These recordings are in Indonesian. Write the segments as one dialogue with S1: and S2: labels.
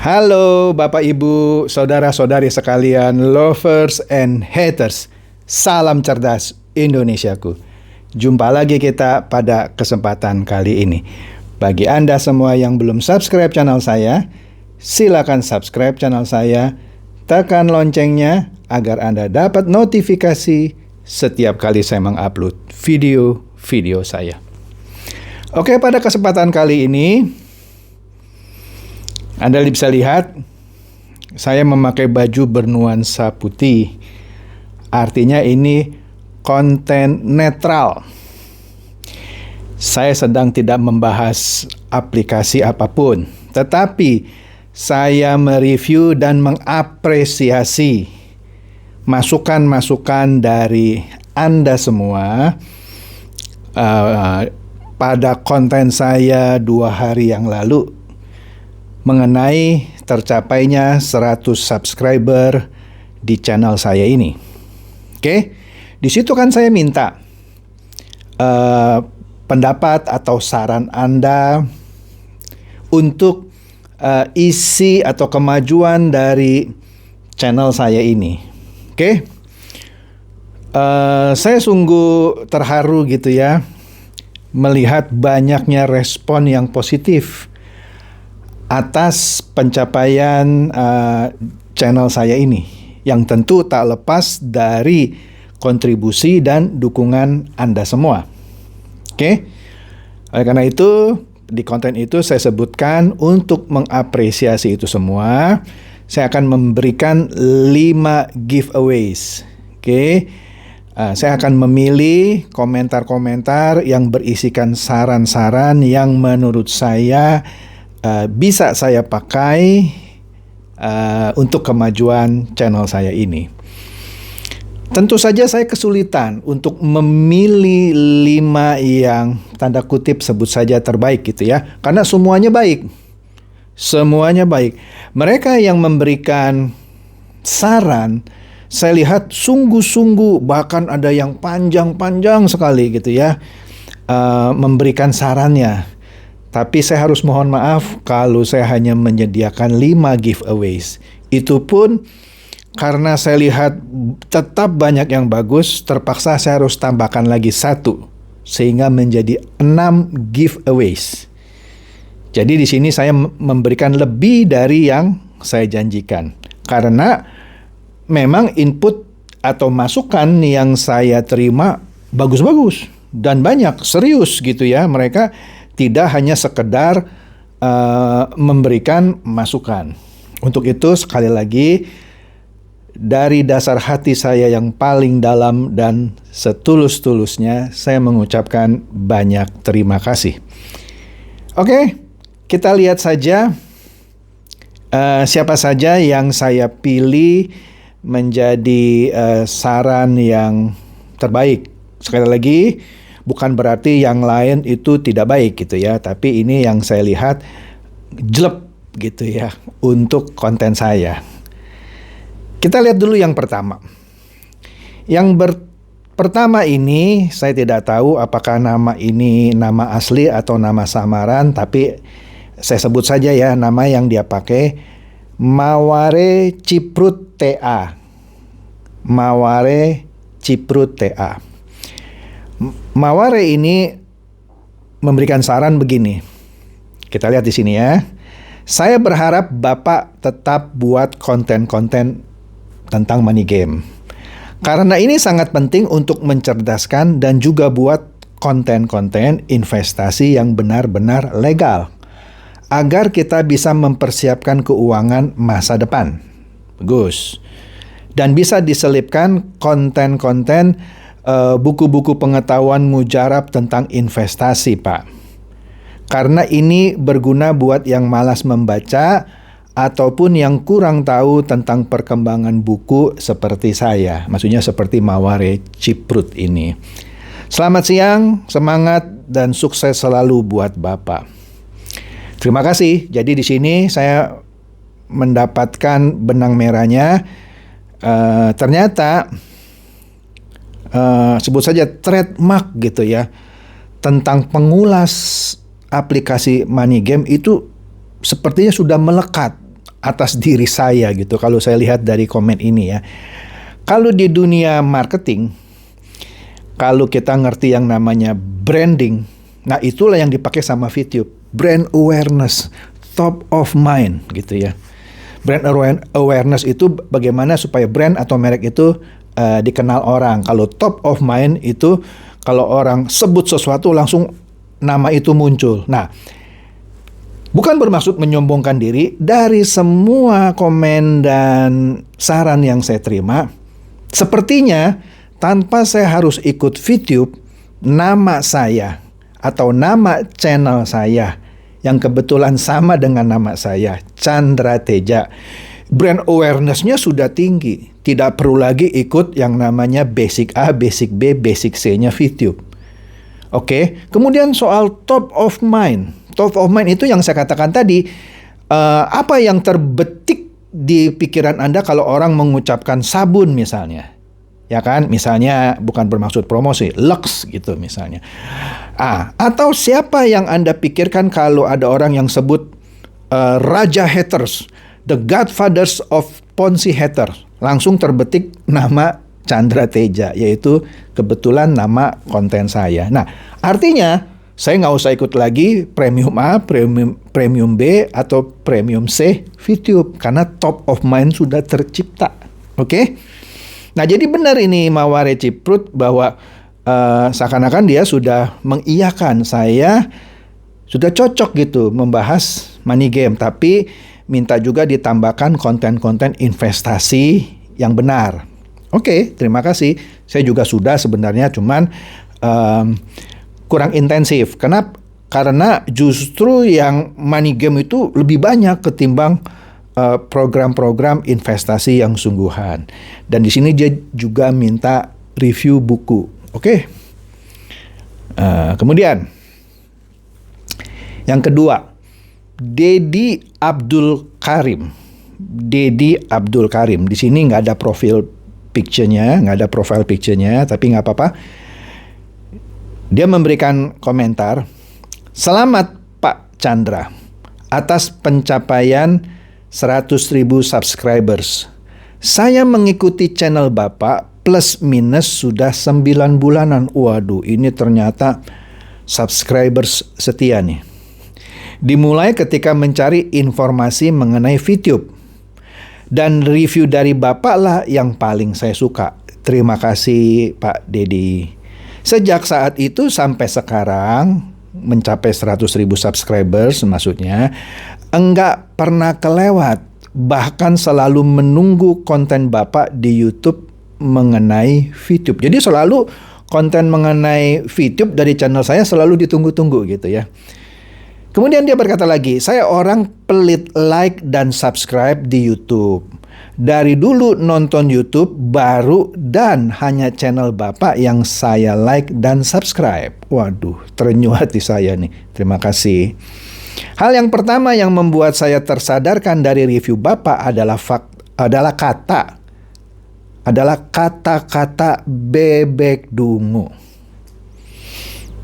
S1: Halo Bapak Ibu, saudara-saudari sekalian, lovers and haters. Salam cerdas Indonesiaku. Jumpa lagi kita pada kesempatan kali ini. Bagi Anda semua yang belum subscribe channel saya, silakan subscribe channel saya, tekan loncengnya agar Anda dapat notifikasi setiap kali saya mengupload video-video saya. Oke, pada kesempatan kali ini Anda bisa lihat, saya memakai baju bernuansa putih. Artinya ini konten netral. Saya sedang tidak membahas aplikasi apapun, tetapi saya mereview dan mengapresiasi masukan-masukan dari Anda semua pada konten saya 2 hari yang lalu mengenai tercapainya 100 subscriber di channel saya ini. Oke, di situ kan saya minta pendapat atau saran Anda untuk isi atau kemajuan dari channel saya ini. Oke, saya sungguh terharu gitu ya melihat banyaknya respon yang positif atas pencapaian channel saya ini, yang tentu tak lepas dari kontribusi dan dukungan Anda semua. Oke, oleh karena itu di konten itu saya sebutkan untuk mengapresiasi itu semua, saya akan memberikan 5 giveaways. Oke, saya akan memilih komentar-komentar yang berisikan saran-saran yang menurut saya bisa saya pakai untuk kemajuan channel saya ini. Tentu saja saya kesulitan untuk memilih 5 yang tanda kutip sebut saja terbaik gitu ya. Karena semuanya baik. Semuanya baik. Mereka yang memberikan saran, saya lihat sungguh-sungguh, bahkan ada yang panjang-panjang sekali gitu ya, memberikan sarannya. Tapi saya harus mohon maaf kalau saya hanya menyediakan 5 giveaways. Itu pun karena saya lihat tetap banyak yang bagus, terpaksa saya harus tambahkan lagi 1 sehingga menjadi 6 giveaways. Jadi di sini saya memberikan lebih dari yang saya janjikan. Karena memang input atau masukan yang saya terima bagus-bagus dan banyak, serius gitu ya. Mereka tidak hanya sekedar memberikan masukan. Untuk itu sekali lagi, dari dasar hati saya yang paling dalam dan setulus-tulusnya, saya mengucapkan banyak terima kasih. Oke, kita lihat saja siapa saja yang saya pilih menjadi saran yang terbaik. Sekali lagi, bukan berarti yang lain itu tidak baik gitu ya, tapi ini yang saya lihat jelek gitu ya untuk konten saya. Kita lihat dulu yang pertama. Yang pertama ini saya tidak tahu apakah nama ini nama asli atau nama samaran, tapi saya sebut saja ya nama yang dia pakai, Maware Ciprut TA. Maware Ciprut TA. Maware ini memberikan saran begini. Kita lihat di sini ya. Saya berharap Bapak tetap buat konten-konten tentang money game. Karena ini sangat penting untuk mencerdaskan dan juga buat konten-konten investasi yang benar-benar legal. Agar kita bisa mempersiapkan keuangan masa depan. Bagus. Dan bisa diselipkan konten-konten buku-buku pengetahuan mujarab tentang investasi, Pak. Karena ini berguna buat yang malas membaca ataupun yang kurang tahu tentang perkembangan buku seperti saya. Maksudnya seperti Maware Ciprut ini. Selamat siang, semangat dan sukses selalu buat Bapak. Terima kasih. Jadi di sini saya mendapatkan benang merahnya. Ternyata sebut saja trademark gitu ya, tentang pengulas aplikasi money game itu sepertinya sudah melekat atas diri saya gitu kalau saya lihat dari komen ini ya. Kalau di dunia marketing, kalau kita ngerti yang namanya branding, nah itulah yang dipakai sama VTube. Brand awareness, top of mind gitu ya. Brand awareness itu bagaimana supaya brand atau merek itu dikenal orang. Kalau top of mind itu kalau orang sebut sesuatu langsung nama itu muncul. Nah, bukan bermaksud menyombongkan diri. Dari semua komen dan saran yang saya terima, sepertinya tanpa saya harus ikut VTube, nama saya atau nama channel saya yang kebetulan sama dengan nama saya, Chandra Teja, brand awareness-nya sudah tinggi. Tidak perlu lagi ikut yang namanya basic A, basic B, basic C-nya VTube. Oke, kemudian soal top of mind. Top of mind itu yang saya katakan tadi, apa yang terbetik di pikiran Anda kalau orang mengucapkan sabun misalnya. Ya kan, misalnya bukan bermaksud promosi, Lux gitu misalnya. Atau siapa yang Anda pikirkan kalau ada orang yang sebut Raja Haters, the Godfathers of Ponzi Haters, langsung terbetik nama Chandra Teja, yaitu kebetulan nama konten saya. Nah, artinya saya nggak usah ikut lagi premium A, premium B, atau premium C VTube, karena top of mind sudah tercipta. Oke? Nah, jadi benar ini Mawar Ciprut bahwa seakan-akan dia sudah mengiyakan saya sudah cocok gitu membahas money game, tapi minta juga ditambahkan konten-konten investasi yang benar. Oke, terima kasih. Saya juga sudah sebenarnya, cuman kurang intensif. Kenapa? Karena justru yang money game itu lebih banyak ketimbang program-program investasi yang sungguhan. Dan di sini dia juga minta review buku. Oke. Kemudian yang kedua, Dedi Abdul Karim. Dedi Abdul Karim. Di sini nggak ada profile picture-nya, tapi nggak apa-apa. Dia memberikan komentar, "Selamat Pak Chandra atas pencapaian 100.000 subscribers. Saya mengikuti channel Bapak plus minus sudah 9 bulanan. Waduh, ini ternyata subscribers setia nih. Dimulai ketika mencari informasi mengenai VTube. Dan review dari Bapak lah yang paling saya suka. Terima kasih Pak Dedi. Sejak saat itu sampai sekarang mencapai 100.000 subscribers maksudnya, enggak pernah kelewat, bahkan selalu menunggu konten Bapak di YouTube mengenai VTube. Jadi selalu konten mengenai VTube dari channel saya selalu ditunggu-tunggu gitu ya. Kemudian dia berkata lagi, saya orang pelit like dan subscribe di YouTube. Dari dulu nonton YouTube baru dan hanya channel Bapak yang saya like dan subscribe. Waduh, terenyuh hati saya nih. Terima kasih. Hal yang pertama yang membuat saya tersadarkan dari review Bapak adalah kata-kata bebek dungu.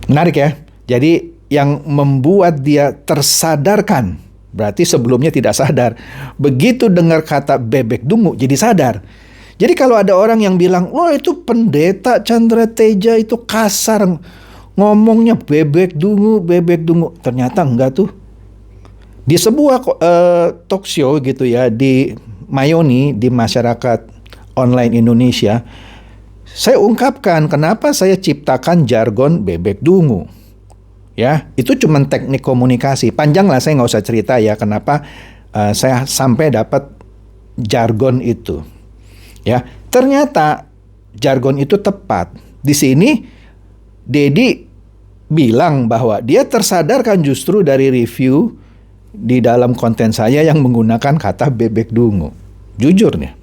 S1: Menarik ya. Jadi yang membuat dia tersadarkan, berarti sebelumnya tidak sadar. Begitu dengar kata bebek dungu, jadi sadar. Jadi kalau ada orang yang bilang, "Wah, itu pendeta Chandra Teja itu kasar, ngomongnya bebek dungu. Ternyata enggak tuh. Di sebuah talk show gitu ya, di Mayoni, di masyarakat online Indonesia, saya ungkapkan kenapa saya ciptakan jargon bebek dungu. Ya, itu cuma teknik komunikasi. Panjang lah, saya nggak usah cerita ya kenapa saya sampai dapat jargon itu. Ya, ternyata jargon itu tepat. Di sini Dedi bilang bahwa dia tersadarkan justru dari review di dalam konten saya yang menggunakan kata bebek dungu. Jujur nih.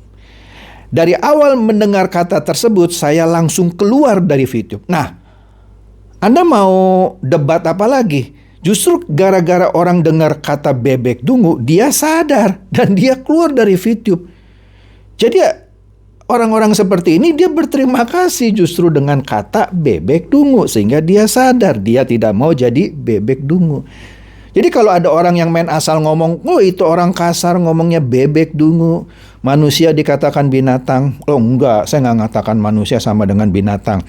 S1: Dari awal mendengar kata tersebut, saya langsung keluar dari VTube. Nah, Anda mau debat apa lagi? Justru gara-gara orang dengar kata bebek dungu, dia sadar dan dia keluar dari VTube. Jadi orang-orang seperti ini dia berterima kasih justru dengan kata bebek dungu, sehingga dia sadar dia tidak mau jadi bebek dungu. Jadi kalau ada orang yang main asal ngomong, oh itu orang kasar ngomongnya bebek dungu, manusia dikatakan binatang. Oh enggak, saya nggak ngatakan manusia sama dengan binatang.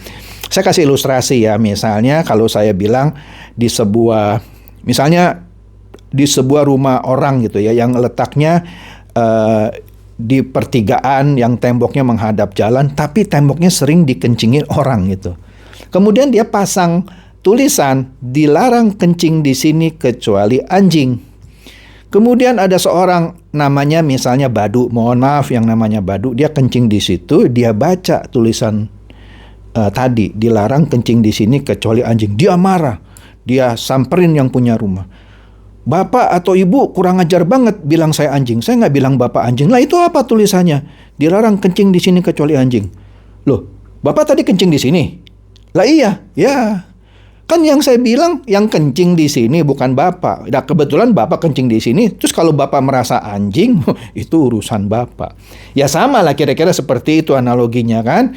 S1: Saya kasih ilustrasi ya, misalnya kalau saya bilang misalnya di sebuah rumah orang gitu ya, yang letaknya di pertigaan yang temboknya menghadap jalan, tapi temboknya sering dikencingin orang gitu. Kemudian dia pasang tulisan, dilarang kencing di sini kecuali anjing. Kemudian ada seorang namanya misalnya Badu, mohon maaf yang namanya Badu, dia kencing di situ, dia baca tulisan tadi, dilarang kencing di sini kecuali anjing. Dia marah, dia samperin yang punya rumah. Bapak atau ibu kurang ajar banget bilang saya anjing. Saya nggak bilang bapak anjing. Lah itu apa tulisannya? Dilarang kencing di sini kecuali anjing. Loh, bapak tadi kencing di sini? Lah iya, ya. Kan yang saya bilang yang kencing di sini bukan bapak. Nah, kebetulan bapak kencing di sini. Terus kalau bapak merasa anjing, itu urusan bapak. Ya sama lah kira-kira seperti itu analoginya kan.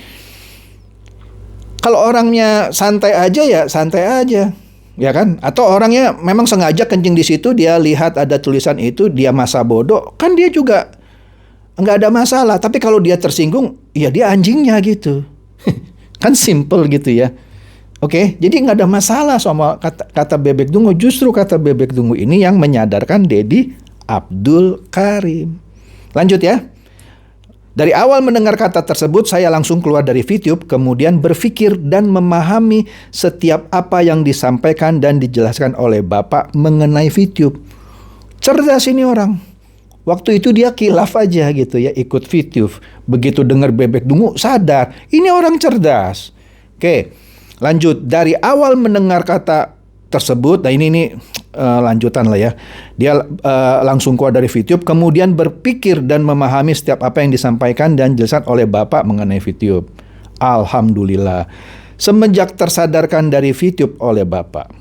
S1: Kalau orangnya santai aja ya santai aja. Ya kan? Atau orangnya memang sengaja kencing di situ, dia lihat ada tulisan itu, dia masa bodoh, kan dia juga nggak ada masalah. Tapi kalau dia tersinggung, ya dia anjingnya gitu. Kan simple gitu ya. Oke, jadi nggak ada masalah sama kata bebek dungu. Justru kata bebek dungu ini yang menyadarkan Dedi Abdul Karim. Lanjut ya. Dari awal mendengar kata tersebut, saya langsung keluar dari VTube, kemudian berpikir dan memahami setiap apa yang disampaikan dan dijelaskan oleh Bapak mengenai VTube. Cerdas ini orang. Waktu itu dia kilaf aja gitu ya, ikut VTube. Begitu dengar bebek dungu, sadar. Ini orang cerdas. Oke, lanjut. Dari awal mendengar kata tersebut, nah ini lanjutan lah ya. Dia langsung keluar dari VTube, kemudian berpikir dan memahami setiap apa yang disampaikan dan dijelaskan oleh Bapak mengenai VTube. Alhamdulillah. Semenjak tersadarkan dari VTube oleh Bapak,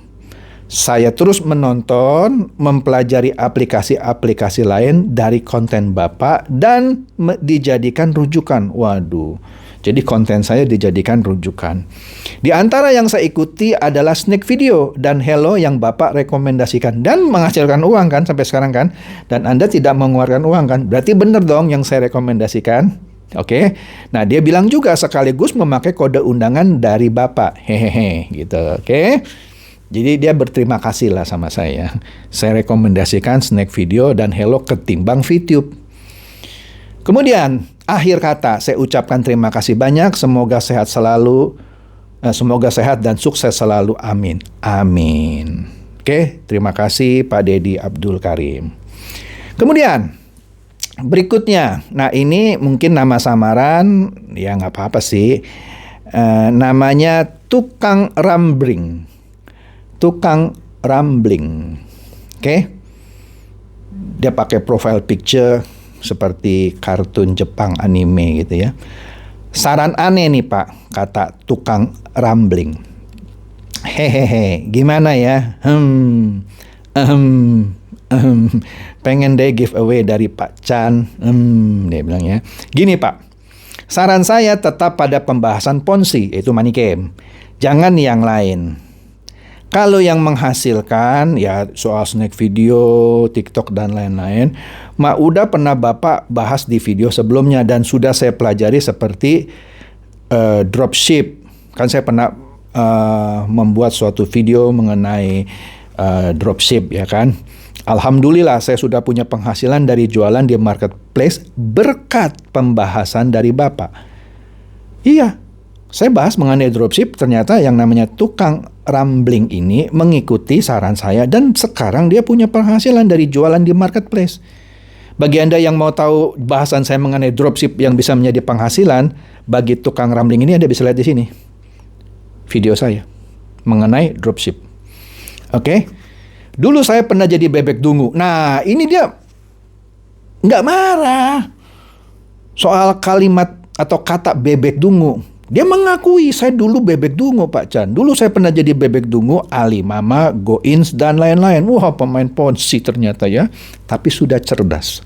S1: saya terus menonton, mempelajari aplikasi-aplikasi lain dari konten Bapak dan dijadikan rujukan. Waduh. Jadi konten saya dijadikan rujukan. Di antara yang saya ikuti adalah Snack Video dan Hello yang Bapak rekomendasikan dan menghasilkan uang kan sampai sekarang kan. Dan Anda tidak mengeluarkan uang kan. Berarti benar dong yang saya rekomendasikan. Oke. Nah, dia bilang juga sekaligus memakai kode undangan dari Bapak. Hehehe gitu. Oke. Jadi dia berterima kasih lah sama saya. Saya rekomendasikan Snack Video dan Hello ketimbang VTube. Kemudian akhir kata, saya ucapkan terima kasih banyak. Semoga sehat selalu. Semoga sehat dan sukses selalu. Amin. Amin. Oke, terima kasih Pak Dedi Abdul Karim. Kemudian, berikutnya. Nah ini mungkin nama samaran. Ya nggak apa-apa sih. Namanya Tukang Rambling. Tukang Rambling. Oke. Dia pakai profile picture seperti kartun Jepang anime gitu ya. Saran aneh nih Pak, kata Tukang Rambling. Hehehe, gimana ya? Pengen deh giveaway dari Pak Chan. Dia bilang ya. Gini Pak, saran saya tetap pada pembahasan Ponzi, yaitu money game. Jangan yang lain. Kalau yang menghasilkan ya soal Snack Video, TikTok dan lain-lain, udah pernah Bapak bahas di video sebelumnya dan sudah saya pelajari seperti dropship. Kan saya pernah membuat suatu video mengenai dropship ya kan. Alhamdulillah saya sudah punya penghasilan dari jualan di marketplace berkat pembahasan dari Bapak. Iya, saya bahas mengenai dropship, ternyata yang namanya Tukang Rambling ini mengikuti saran saya dan sekarang dia punya penghasilan dari jualan di marketplace. Bagi Anda yang mau tahu bahasan saya mengenai dropship yang bisa menjadi penghasilan, bagi Tukang Rambling ini Anda bisa lihat di sini. Video saya mengenai dropship. Oke. Dulu saya pernah jadi bebek dungu. Nah, ini dia nggak marah soal kalimat atau kata bebek dungu. Dia mengakui, saya dulu bebek dungu Pak Chan. Dulu saya pernah jadi bebek dungu, Alimama, Goins, dan lain-lain. Wah, pemain Ponzi ternyata ya. Tapi sudah cerdas.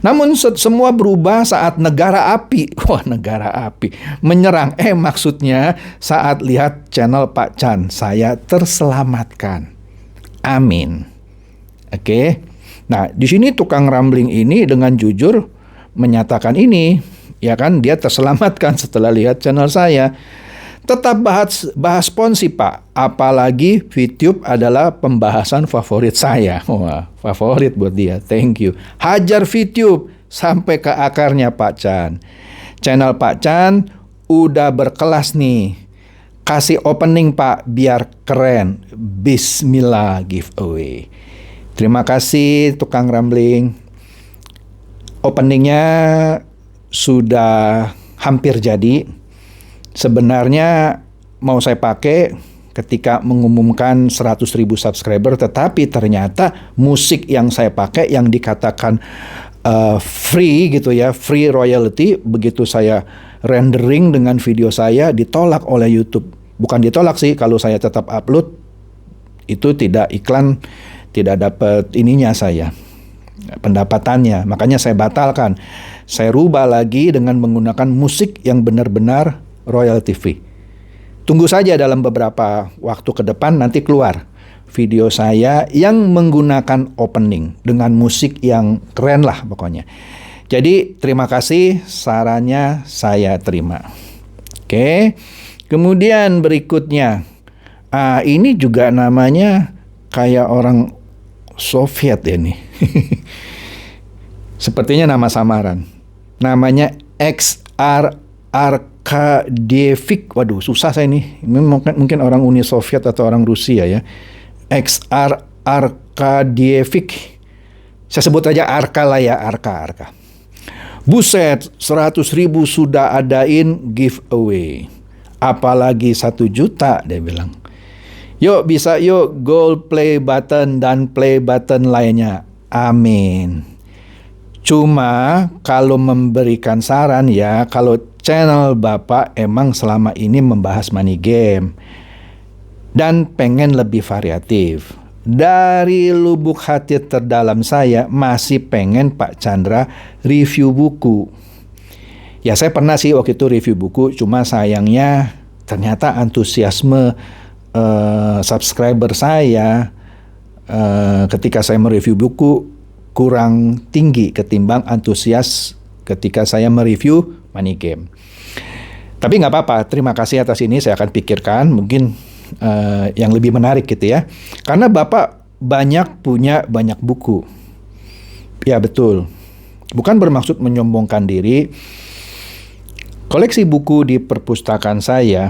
S1: Namun semua berubah saat negara api. Wah, negara api. Menyerang. Maksudnya saat lihat channel Pak Chan. Saya terselamatkan. Amin. Oke. Nah, di sini tukang rambling ini dengan jujur menyatakan ini, ya kan, dia terselamatkan setelah lihat channel saya. Tetap bahas PON sih Pak, apalagi VTube adalah pembahasan favorit saya. Wah, favorit buat dia, thank you. Hajar VTube sampai ke akarnya Pak Chan. Channel Pak Chan udah berkelas nih. Kasih opening Pak, biar keren. Bismillah giveaway. Terima kasih tukang rambling. Openingnya sudah hampir jadi. Sebenarnya mau saya pakai ketika mengumumkan 100.000 subscriber, tetapi ternyata musik yang saya pakai yang dikatakan free gitu ya, free royalty, begitu saya rendering dengan video saya ditolak oleh YouTube. Bukan ditolak sih, kalau saya tetap upload itu tidak iklan, tidak dapat ininya saya, pendapatannya. Makanya saya batalkan. Saya rubah lagi dengan menggunakan musik yang benar-benar royalty free. Tunggu saja dalam beberapa waktu ke depan nanti keluar video saya yang menggunakan opening dengan musik yang keren lah pokoknya. Jadi terima kasih, sarannya saya terima. Oke. Kemudian berikutnya, ini juga namanya kayak orang Soviet ya nih. Sepertinya nama samaran. Namanya XR Arkadievic. Waduh, susah saya nih. Mungkin orang Uni Soviet atau orang Rusia ya. XR Arkadievic. Saya sebut aja Arka lah ya, Arka. Buset, 100.000 sudah adain giveaway. Apalagi 1 juta, dia bilang. Yuk bisa yuk gold play button dan play button lainnya. Amin. Cuma kalau memberikan saran ya, kalau channel Bapak emang selama ini membahas money game dan pengen lebih variatif. Dari lubuk hati terdalam saya masih pengen Pak Chandra review buku. Ya saya pernah sih waktu itu review buku, cuma sayangnya ternyata antusiasme subscriber saya ketika saya mereview buku kurang tinggi ketimbang antusias ketika saya mereview money game. Tapi nggak apa-apa, terima kasih atas ini, saya akan pikirkan mungkin yang lebih menarik gitu ya. Karena Bapak punya banyak buku. Ya betul, bukan bermaksud menyombongkan diri. Koleksi buku di perpustakaan saya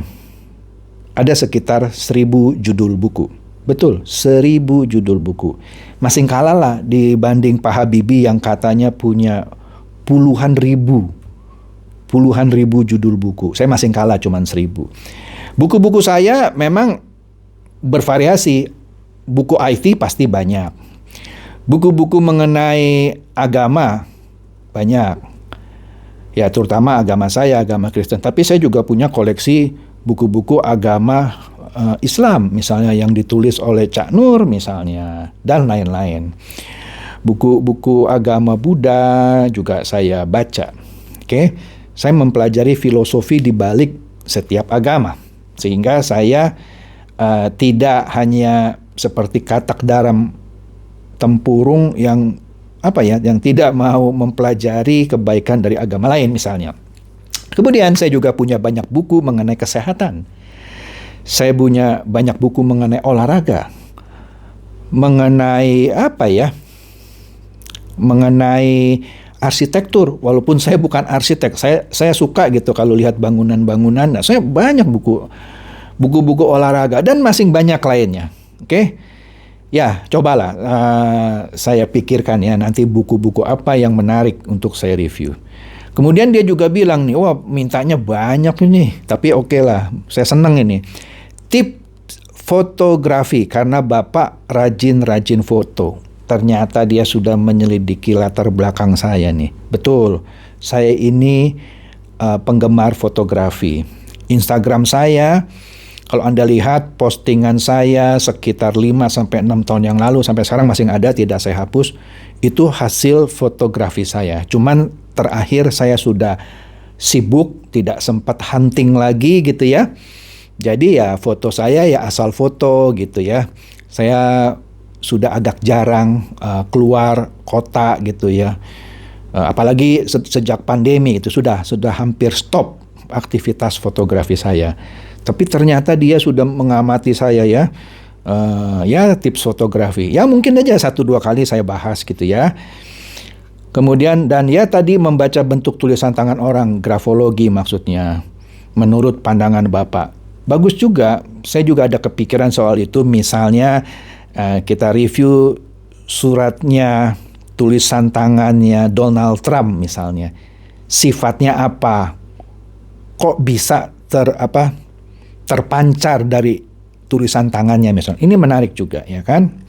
S1: ada sekitar 1.000 judul buku. Betul, 1.000 judul buku. Masih kalah lah dibanding Pak Habibie yang katanya punya puluhan ribu judul buku. Saya masih kalah cuman 1.000. Buku-buku saya memang bervariasi. Buku IT pasti banyak. Buku-buku mengenai agama banyak. Ya terutama agama saya, agama Kristen. Tapi saya juga punya koleksi buku-buku agama Islam. Misalnya yang ditulis oleh Cak Nur misalnya. Dan lain-lain. Buku-buku agama Buddha juga saya baca. Oke. Saya mempelajari filosofi di balik setiap agama. Sehingga saya tidak hanya seperti katak dalam tempurung yang yang tidak mau mempelajari kebaikan dari agama lain misalnya. Kemudian saya juga punya banyak buku mengenai kesehatan. Saya punya banyak buku mengenai olahraga. Mengenai mengenai arsitektur. Walaupun saya bukan arsitek, saya suka gitu kalau lihat bangunan-bangunan. Nah, saya banyak buku-buku olahraga dan masih banyak lainnya. Oke? Ya, cobalah saya pikirkan ya nanti buku-buku apa yang menarik untuk saya review. Kemudian dia juga bilang nih, wah mintanya banyak ini, tapi oke lah, saya senang ini. Tip fotografi, karena Bapak rajin-rajin foto. Ternyata dia sudah menyelidiki latar belakang saya nih. Betul, saya ini penggemar fotografi. Instagram saya, kalau Anda lihat postingan saya sekitar 5-6 tahun yang lalu sampai sekarang masih ada, tidak saya hapus. Itu hasil fotografi saya. Cuman terakhir saya sudah sibuk, tidak sempat hunting lagi gitu ya. Jadi ya foto saya ya asal foto gitu ya. Saya sudah agak jarang keluar kota gitu ya. Apalagi sejak pandemi itu sudah hampir stop aktivitas fotografi saya. Tapi ternyata dia sudah mengamati saya ya. Ya tips fotografi. Ya mungkin aja 1-2 kali saya bahas gitu ya. Kemudian dan ya tadi membaca bentuk tulisan tangan orang, grafologi maksudnya. Menurut pandangan Bapak. Bagus juga, saya juga ada kepikiran soal itu. Misalnya kita review suratnya, tulisan tangannya Donald Trump misalnya. Sifatnya apa? Kok bisa terpancar dari tulisan tangannya misalnya. Ini menarik juga ya kan?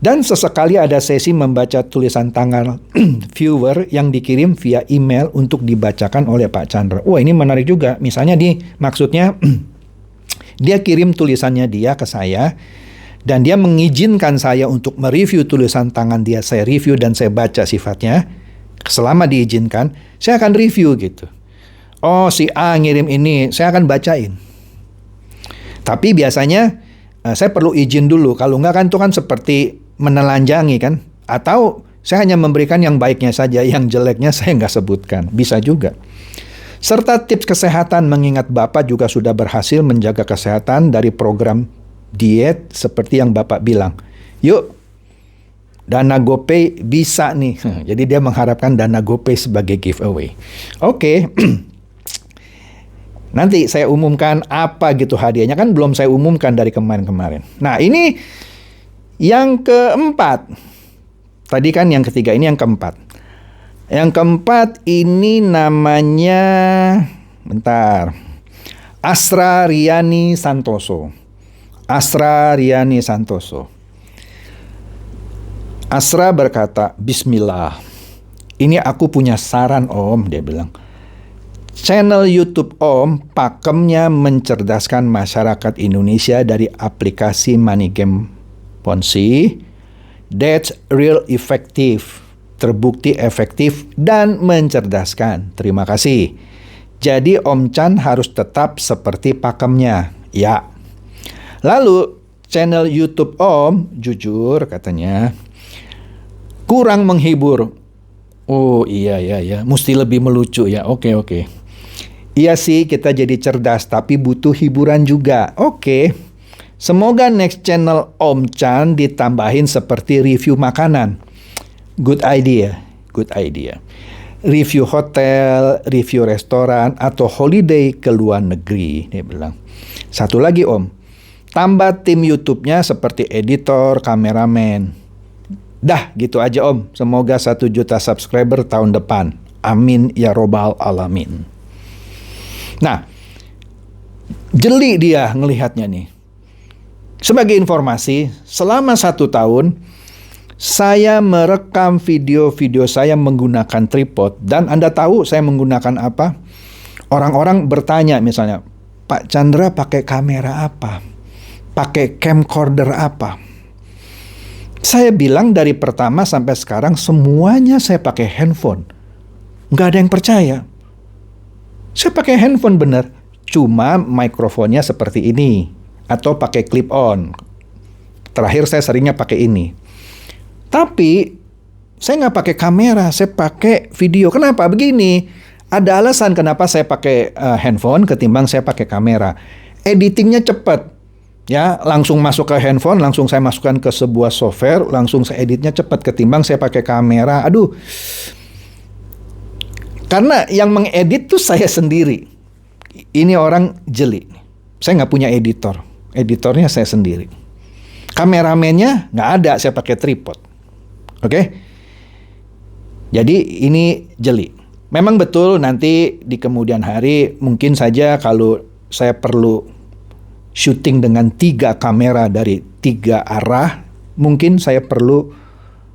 S1: Dan sesekali ada sesi membaca tulisan tangan viewer yang dikirim via email untuk dibacakan oleh Pak Chandra. Wah, ini menarik juga. Misalnya maksudnya dia kirim tulisannya dia ke saya dan dia mengizinkan saya untuk mereview tulisan tangan dia. Saya review dan saya baca sifatnya. Selama diizinkan, saya akan review gitu. Oh, si A ngirim ini, saya akan bacain. Tapi biasanya saya perlu izin dulu. Kalau enggak kan itu kan seperti menelanjangi kan. Atau saya hanya memberikan yang baiknya saja, yang jeleknya saya nggak sebutkan. Bisa juga. Serta tips kesehatan mengingat Bapak juga sudah berhasil menjaga kesehatan dari program diet seperti yang Bapak bilang. Yuk, Dana GoPay bisa nih. Jadi dia mengharapkan Dana GoPay sebagai giveaway. Oke. Nanti saya umumkan apa gitu hadiahnya. Kan belum saya umumkan dari kemarin-kemarin. Nah ini yang keempat. Tadi kan yang ketiga, ini yang keempat. Yang keempat ini namanya, bentar, Asra Riani Santoso. Asra Riani Santoso. Asra berkata, Bismillah. Ini aku punya saran Om, dia bilang. Channel YouTube Om pakemnya mencerdaskan masyarakat Indonesia dari aplikasi money game Ponzi. That's real effective. Terbukti efektif dan mencerdaskan. Terima kasih. Jadi Om Chan harus tetap seperti pakemnya. Ya. Lalu channel YouTube Om, jujur katanya, kurang menghibur. Oh iya, mesti lebih melucu ya. Oke. Iya sih, kita jadi cerdas, tapi butuh hiburan juga. Oke. Semoga next channel Om Chan ditambahin seperti review makanan. Good idea. Review hotel, review restoran, atau holiday ke luar negeri, dia bilang. Satu lagi Om, tambah tim YouTube-nya seperti editor, kameramen. Dah, gitu aja Om. Semoga 1 juta subscriber tahun depan. Amin ya robbal alamin. Nah, jeli dia ngelihatnya nih. Sebagai informasi, selama 1 tahun, saya merekam video-video saya menggunakan tripod. Dan Anda tahu saya menggunakan apa? Orang-orang bertanya misalnya, Pak Chandra pakai kamera apa? Pakai camcorder apa? Saya bilang dari pertama sampai sekarang semuanya saya pakai handphone. Nggak ada yang percaya. Saya pakai handphone bener. Cuma mikrofonnya seperti ini. Atau pakai clip on. Terakhir saya seringnya pakai ini. Tapi saya nggak pakai kamera, saya pakai video. Kenapa? Begini, ada alasan kenapa saya pakai handphone ketimbang saya pakai kamera. Editingnya cepat, ya langsung masuk ke handphone, langsung saya masukkan ke sebuah software, langsung saya editnya cepat ketimbang saya pakai kamera. Aduh, karena yang mengedit tuh saya sendiri. Ini orang jeli. Saya nggak punya editor, editornya saya sendiri. Kameramennya nggak ada, saya pakai tripod. Oke? Jadi ini jeli. Memang betul nanti di kemudian hari mungkin saja kalau saya perlu syuting dengan 3 kamera dari 3 arah, mungkin saya perlu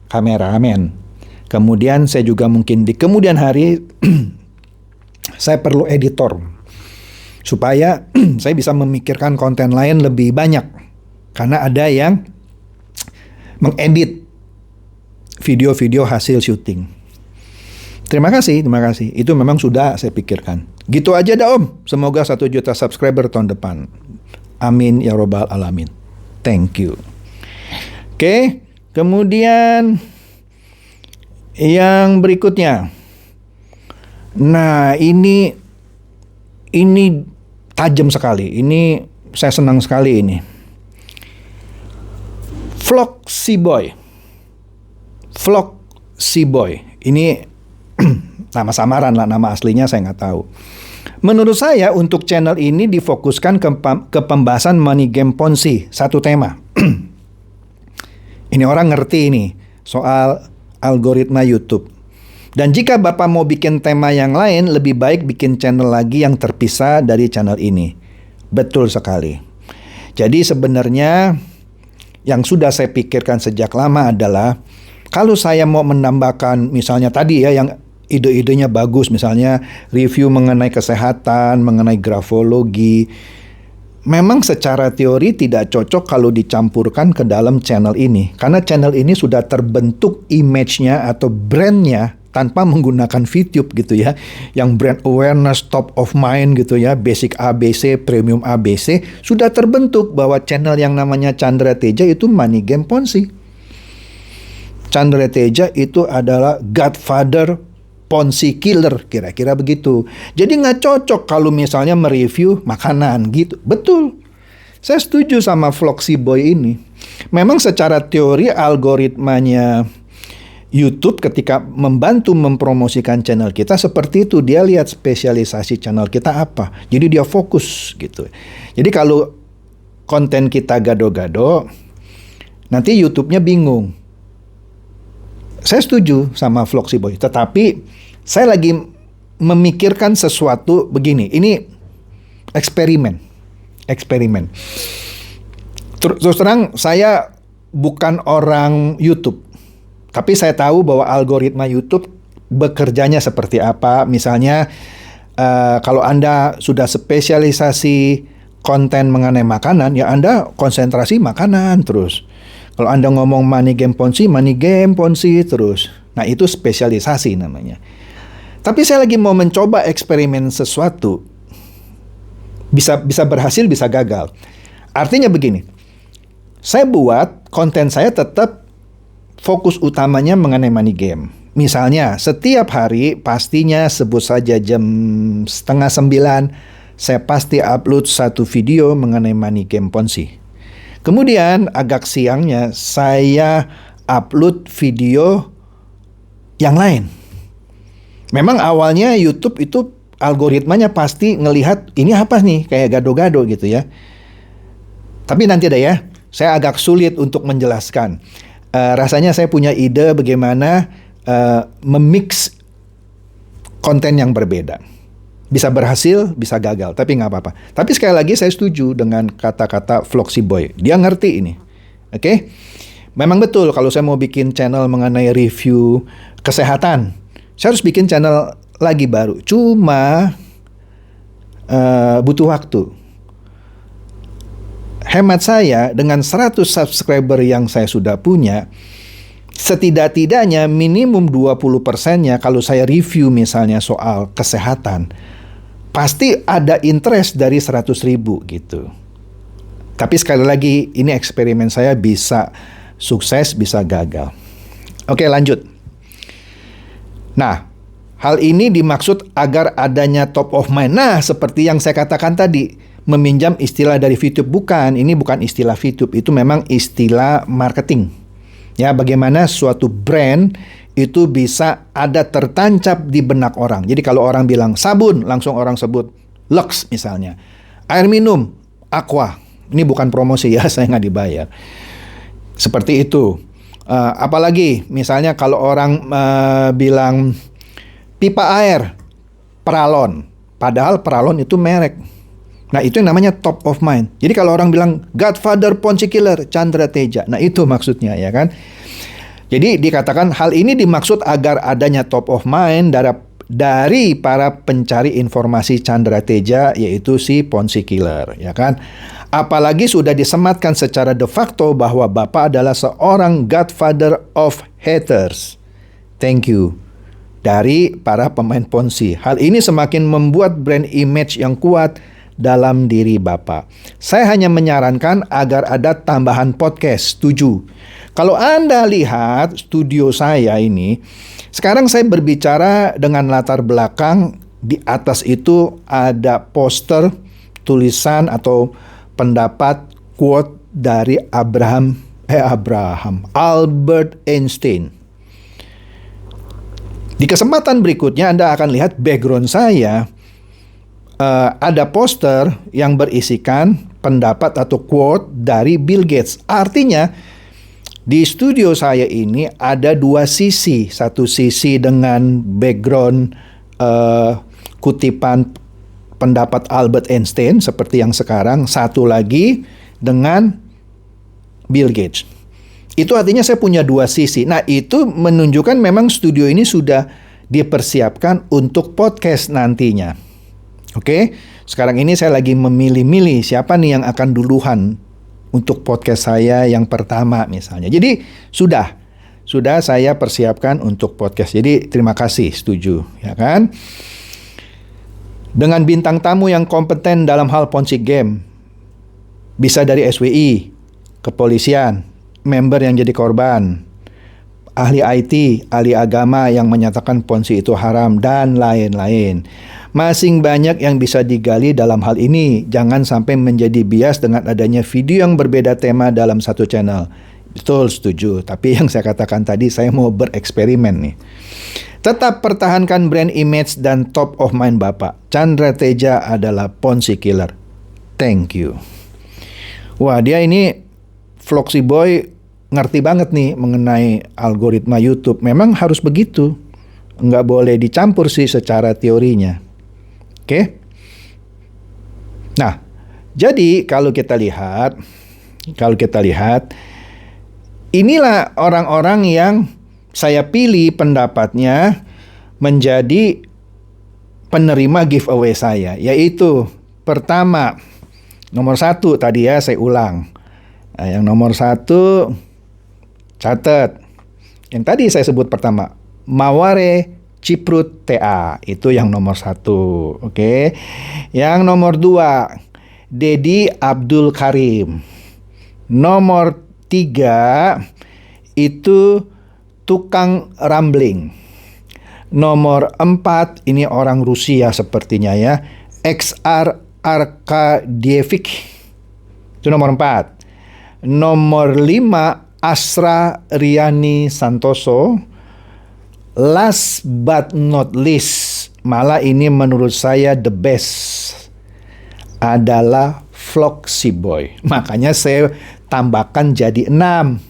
S1: kameramen. Kemudian saya juga mungkin di kemudian hari saya perlu editor. Supaya saya bisa memikirkan konten lain lebih banyak. Karena ada yang mengedit video-video hasil syuting. Terima kasih. Itu memang sudah saya pikirkan. Gitu aja dah Om. Semoga 1 juta subscriber tahun depan. Amin ya robbal alamin. Thank you. Oke, kemudian yang berikutnya. Nah, ini tajam sekali. Ini saya senang sekali ini. Floxy Boy. Ini nama samaran lah, nama aslinya saya nggak tahu. Menurut saya untuk channel ini difokuskan ke pembahasan money game Ponzi, satu tema. Ini orang ngerti ini soal algoritma YouTube. Dan jika Bapak mau bikin tema yang lain, lebih baik bikin channel lagi yang terpisah dari channel ini. Betul sekali. Jadi sebenarnya yang sudah saya pikirkan sejak lama adalah kalau saya mau menambahkan misalnya tadi ya yang ide-idenya bagus, misalnya review mengenai kesehatan, mengenai grafologi. Memang secara teori tidak cocok kalau dicampurkan ke dalam channel ini. Karena channel ini sudah terbentuk image-nya atau brand-nya tanpa menggunakan VTube gitu ya. Yang brand awareness, top of mind gitu ya, basic ABC, premium ABC. Sudah terbentuk bahwa channel yang namanya Chandra Teja itu money game Ponzi. Chandra Teja itu adalah Godfather Ponzi killer, kira-kira begitu. Jadi nggak cocok kalau misalnya mereview makanan gitu. Betul. Saya setuju sama Floxy Boy ini. Memang secara teori algoritmanya YouTube ketika membantu mempromosikan channel kita seperti itu. Dia lihat spesialisasi channel kita apa. Jadi dia fokus gitu. Jadi kalau konten kita gado-gado, nanti YouTube-nya bingung. Saya setuju sama Floxy Boy, tetapi saya lagi memikirkan sesuatu begini. Ini eksperimen. Terus terang saya bukan orang YouTube, tapi saya tahu bahwa algoritma YouTube bekerjanya seperti apa. Misalnya kalau Anda sudah spesialisasi konten mengenai makanan, ya Anda konsentrasi makanan terus. Kalau Anda ngomong money game Ponzi terus. Nah, itu spesialisasi namanya. Tapi saya lagi mau mencoba eksperimen sesuatu. Bisa berhasil, bisa gagal. Artinya begini. Saya buat konten saya tetap fokus utamanya mengenai money game. Misalnya, setiap hari pastinya sebut saja jam 8:30 saya pasti upload satu video mengenai money game Ponzi. Kemudian agak siangnya saya upload video yang lain. Memang awalnya YouTube itu algoritmanya pasti ngelihat ini apa nih, kayak gado-gado gitu ya. Tapi nanti deh ya, saya agak sulit untuk menjelaskan. Rasanya saya punya ide bagaimana memix konten yang berbeda. Bisa berhasil, bisa gagal, tapi nggak apa-apa. Tapi sekali lagi saya setuju dengan kata-kata Floxy Boy. Dia ngerti ini. Oke? Memang betul kalau saya mau bikin channel mengenai review kesehatan, saya harus bikin channel lagi baru. Cuma butuh waktu. Hemat saya dengan 100 subscriber yang saya sudah punya, setidak-tidaknya minimum 20%-nya kalau saya review misalnya soal kesehatan, pasti ada interest dari 100.000 gitu. Tapi sekali lagi, ini eksperimen saya bisa sukses, bisa gagal. Oke, lanjut. Nah, hal ini dimaksud agar adanya top of mind. Nah, seperti yang saya katakan tadi, meminjam istilah dari VTube. Bukan, ini bukan istilah VTube, itu memang istilah marketing. Ya, bagaimana suatu brand itu bisa ada tertancap di benak orang. Jadi kalau orang bilang sabun, langsung orang sebut Lux misalnya. Air minum, Aqua. Ini bukan promosi ya, saya nggak dibayar. Seperti itu. Apalagi misalnya kalau orang bilang pipa air, Pralon. Padahal Pralon itu merek. Nah, itu yang namanya top of mind. Jadi kalau orang bilang Godfather Ponzi Killer, Chandra Teja. Nah, itu maksudnya ya kan. Jadi dikatakan hal ini dimaksud agar adanya top of mind dari para pencari informasi Chandra Teja, yaitu si Ponzi Killer, ya kan. Apalagi sudah disematkan secara de facto bahwa Bapak adalah seorang Godfather of haters. Thank you. Dari para pemain Ponzi. Hal ini semakin membuat brand image yang kuat dalam diri Bapak. Saya hanya menyarankan agar ada tambahan podcast, setuju. Kalau Anda lihat studio saya ini, sekarang saya berbicara dengan latar belakang, di atas itu ada poster, tulisan atau pendapat, quote dari Albert Einstein. Di kesempatan berikutnya Anda akan lihat background saya, ada poster yang berisikan pendapat atau quote dari Bill Gates. Artinya di studio saya ini ada dua sisi. Satu sisi dengan background kutipan pendapat Albert Einstein seperti yang sekarang. Satu lagi dengan Bill Gates. Itu artinya saya punya dua sisi. Nah, itu menunjukkan memang studio ini sudah dipersiapkan untuk podcast nantinya. Oke, sekarang ini saya lagi memilih-milih siapa nih yang akan duluan untuk podcast saya yang pertama misalnya. Jadi sudah saya persiapkan untuk podcast. Jadi terima kasih, setuju, ya kan? Dengan bintang tamu yang kompeten dalam hal ponzi game. Bisa dari SWI, kepolisian, member yang jadi korban, ahli IT, ahli agama yang menyatakan ponzi itu haram, dan lain-lain. Masing banyak yang bisa digali dalam hal ini. Jangan sampai menjadi bias dengan adanya video yang berbeda tema dalam satu channel. Betul, setuju. Tapi yang saya katakan tadi, saya mau bereksperimen nih. Tetap pertahankan brand image dan top of mind Bapak. Chandra Teja adalah ponzi killer. Thank you. Wah, dia ini Vlogsy Boy ngerti banget nih mengenai algoritma YouTube. Memang harus begitu. Nggak boleh dicampur sih secara teorinya. Oke? Nah, jadi kalau kita lihat, inilah orang-orang yang saya pilih pendapatnya menjadi penerima giveaway saya. Yaitu, pertama, nomor 1 tadi ya saya ulang. Nah, yang nomor 1, catat. Yang tadi saya sebut pertama, Maware Ciprut TA. Itu yang nomor 1. Oke. Yang nomor 2, Dedi Abdul Karim. Nomor 3, itu tukang rambling. Nomor 4, ini orang Rusia sepertinya ya, XR Arkadievic. Itu nomor 4. Nomor 5, Asra Riani Santoso. Last but not least, malah ini menurut saya the best, adalah Vlogsy Boy. Makanya saya tambahkan jadi 6.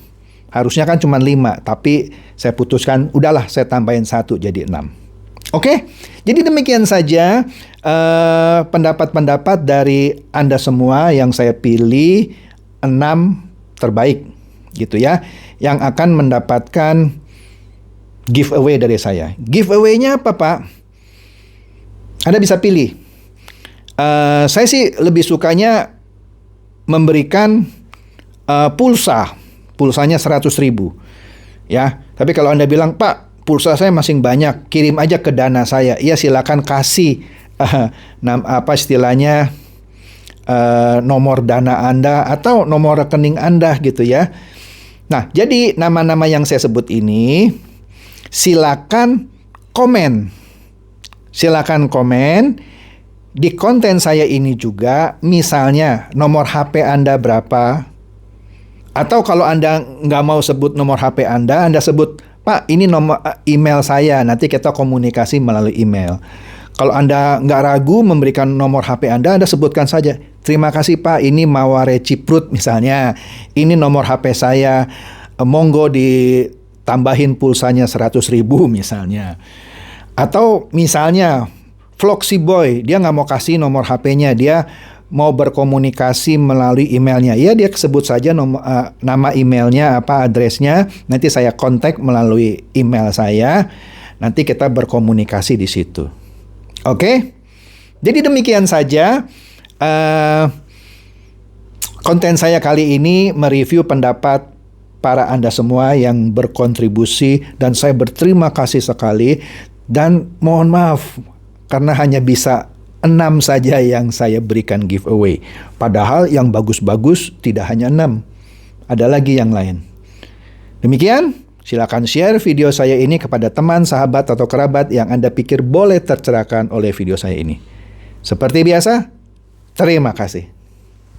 S1: Harusnya kan cuma 5, tapi saya putuskan udahlah saya tambahin 1 jadi 6. Oke, jadi demikian saja pendapat-pendapat dari Anda semua yang saya pilih 6 terbaik gitu ya, yang akan mendapatkan giveaway dari saya. Giveaway-nya apa, Pak? Anda bisa pilih. Saya sih lebih sukanya memberikan pulsanya 100.000 ya. Tapi kalau Anda bilang, Pak, pulsa saya masih banyak, kirim aja ke Dana saya. Ya silakan kasih istilahnya nomor Dana Anda atau nomor rekening Anda gitu ya. Nah, jadi nama-nama yang saya sebut ini silakan komen. Silakan komen di konten saya ini juga, misalnya nomor HP Anda berapa. Atau kalau Anda nggak mau sebut nomor HP Anda sebut, Pak, ini nomor email saya, nanti kita komunikasi melalui email. Kalau Anda nggak ragu memberikan nomor HP Anda sebutkan saja, terima kasih Pak, ini Maware Ciprut misalnya, ini nomor HP saya, monggo ditambahin pulsanya 100.000 misalnya. Atau misalnya Vlogsy Boy, dia nggak mau kasih nomor HP-nya, dia mau berkomunikasi melalui emailnya. Ya, dia sebut saja nama emailnya, adresnya, nanti saya kontak melalui email saya, nanti kita berkomunikasi di situ. Oke? Jadi demikian saja konten saya kali ini mereview pendapat para Anda semua yang berkontribusi, dan saya berterima kasih sekali, dan mohon maaf karena hanya bisa 6 6 saja yang saya berikan giveaway. Padahal yang bagus-bagus tidak hanya 6. Ada lagi yang lain. Demikian, silakan share video saya ini kepada teman, sahabat, atau kerabat yang Anda pikir boleh tercerahkan oleh video saya ini. Seperti biasa, terima kasih.